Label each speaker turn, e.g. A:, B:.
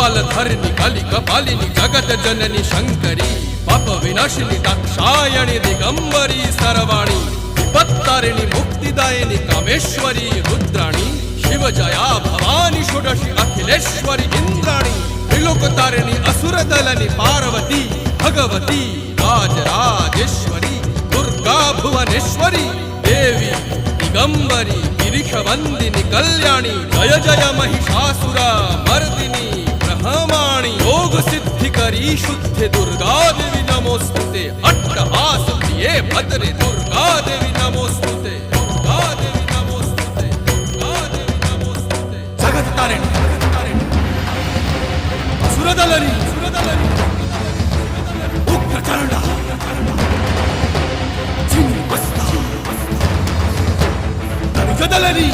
A: कपालधरिणि कलिकपालिनि जगत जननि शंकरी पाप विनाशिनी दाक्षायणि दिगंबरी सर्वाणी विपत्तारिणि मुक्तिदायिनी कामेश्वरी रुद्राणी शिवजया भवानी षोडशी अखिलेश्वरी इंद्राणी त्रिलोकतारिणि असुरदलनि पार्वती भगवती राजराजेश्वरी दुर्गा भुवनेश्वरी देवी दिगंबरी गिरिशवंदिनी कल्याणी जय जय महिषासुर मर्दिनी ब्रह्माणी योग सिद्धिकरी शुद्ध दुर्गा देवी नमोस्तुते अट्टहास प्रिये भद्रे दुर्गा देवी नमोस्तुते दुर्गा देवी नमोस्तुते दुर्गा देवी नमोस्तुते जगत तारिणी सुरदलनी उग्रचंडा चिन्मस्ता गदलनी